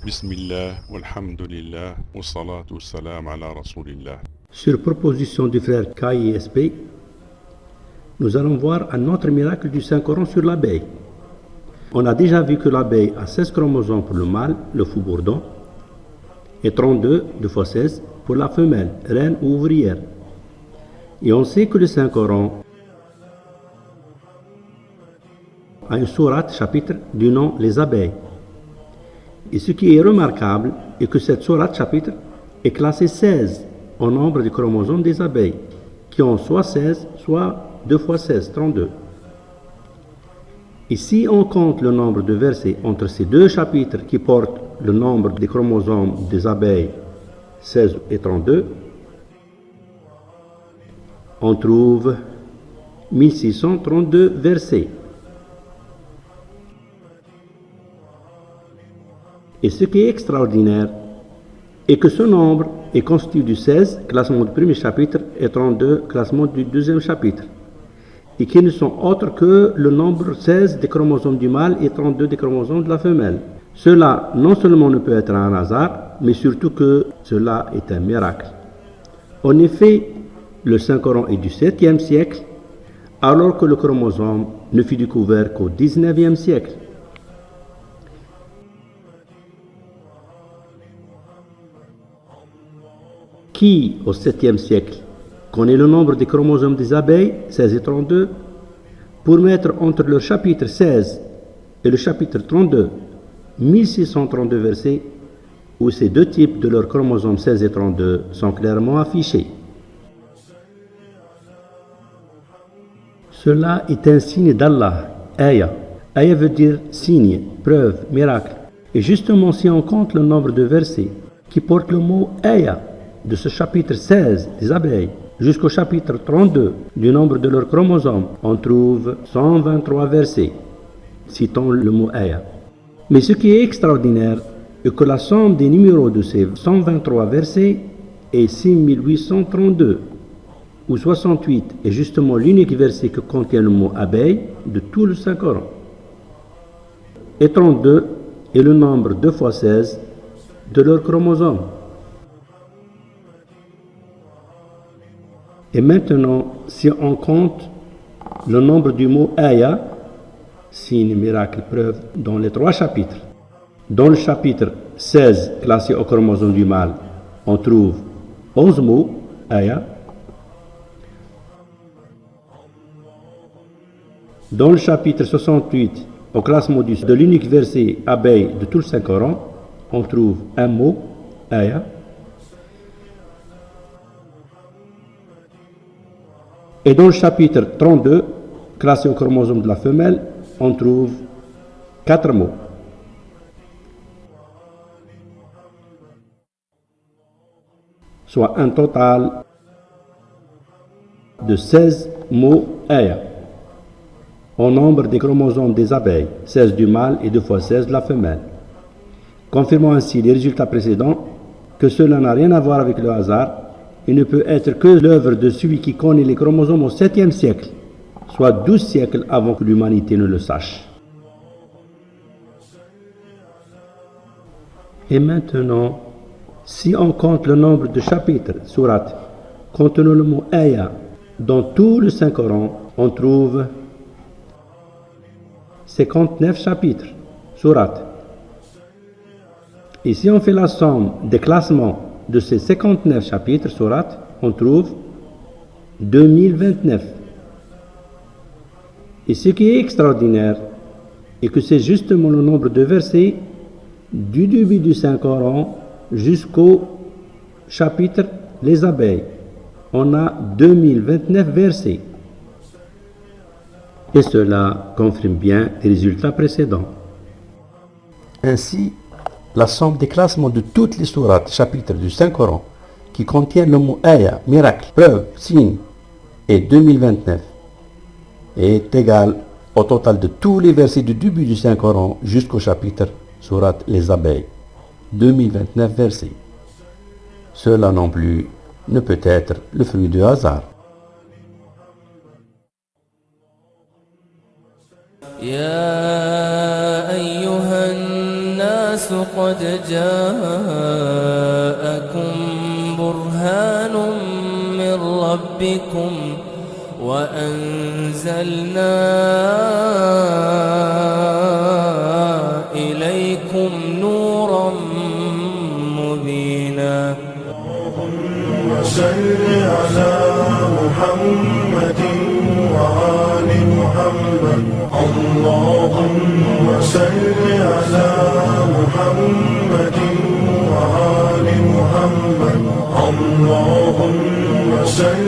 Bismillah, walhamdulillah, wa salatu wassalam ala rasulillah. Sur proposition du frère KISP, nous allons voir un autre miracle du Saint-Coran sur l'abeille. On a déjà vu que l'abeille a 16 chromosomes pour le mâle, le fou bourdon, et 32, 2 fois 16, pour la femelle, reine ou ouvrière. Et on sait que le Saint-Coran a une sourate, chapitre, du nom Les abeilles. Et ce qui est remarquable est que cette sourate, chapitre, est classée 16 au nombre des chromosomes des abeilles, qui ont soit 16, soit 2 fois 16, 32. Et si on compte le nombre de versets entre ces deux chapitres qui portent le nombre des chromosomes des abeilles, 16 et 32, on trouve 1632 versets. Et ce qui est extraordinaire est que ce nombre est constitué du 16, classement du premier chapitre, et 32, classement du deuxième chapitre, et qui ne sont autres que le nombre 16 des chromosomes du mâle et 32 des chromosomes de la femelle. Cela non seulement ne peut être un hasard, mais surtout que cela est un miracle. En effet, le Saint-Coran est du 7e siècle, alors que le chromosome ne fut découvert qu'au 19e siècle. Qui, au 7e siècle, connaît le nombre des chromosomes des abeilles, 16 et 32, pour mettre entre le chapitre 16 et le chapitre 32, 1632 versets, où ces deux types de leurs chromosomes 16 et 32 sont clairement affichés. Cela est un signe d'Allah, Aya. Aya veut dire signe, preuve, miracle. Et justement, si on compte le nombre de versets qui portent le mot Aya, de ce chapitre 16 des abeilles jusqu'au chapitre 32 du nombre de leurs chromosomes, on trouve 123 versets, citant le mot Aya. Mais ce qui est extraordinaire est que la somme des numéros de ces 123 versets est 6832, où 68 est justement l'unique verset que contient le mot abeille de tout le Saint-Coran. Et 32 est le nombre 2 fois 16 de leurs chromosomes. Et maintenant, si on compte le nombre du mot Aya, signe, miracle, preuve, dans les 3 chapitres. Dans le chapitre 16, classé au chromosome du mâle, on trouve 11 mots, Aya. Dans le chapitre 68, au classement de l'unique verset abeille de tout le Saint-Coran, on trouve un mot, Aya. Et dans le chapitre 32, classé au chromosome de la femelle, on trouve 4 mots. Soit un total de 16 mots Aya, au nombre des chromosomes des abeilles, 16 du mâle et 2 fois 16 de la femelle. Confirmant ainsi les résultats précédents, que cela n'a rien à voir avec le hasard, il ne peut être que l'œuvre de celui qui connaît les chromosomes au 7e siècle, soit 12 siècles avant que l'humanité ne le sache. Et maintenant, si on compte le nombre de chapitres, sourates, contenant le mot Aya, dans tout le Saint-Coran, on trouve 59 chapitres, sourates. Et si on fait la somme des classements de ces 59 chapitres, sourates, on trouve 2029. Et ce qui est extraordinaire est que c'est justement le nombre de versets du début du Saint-Coran jusqu'au chapitre Les abeilles. On a 2029 versets. Et cela confirme bien les résultats précédents. Ainsi, la somme des classements de toutes les sourates, chapitres du Saint-Coran, qui contiennent le mot Aya, miracle, preuve, signe, et 2029, est égale au total de tous les versets du début du Saint-Coran jusqu'au chapitre sourate Les abeilles. 2029 versets. Cela non plus ne peut être le fruit du hasard. يا أيها الناس الناس قد جاءكم برهان من ربكم وأنزلنا إليكم نورا مبينا. اللهم صل على محمد وآل محمد. اللهم صل على محمد وآل محمد. اللهم صل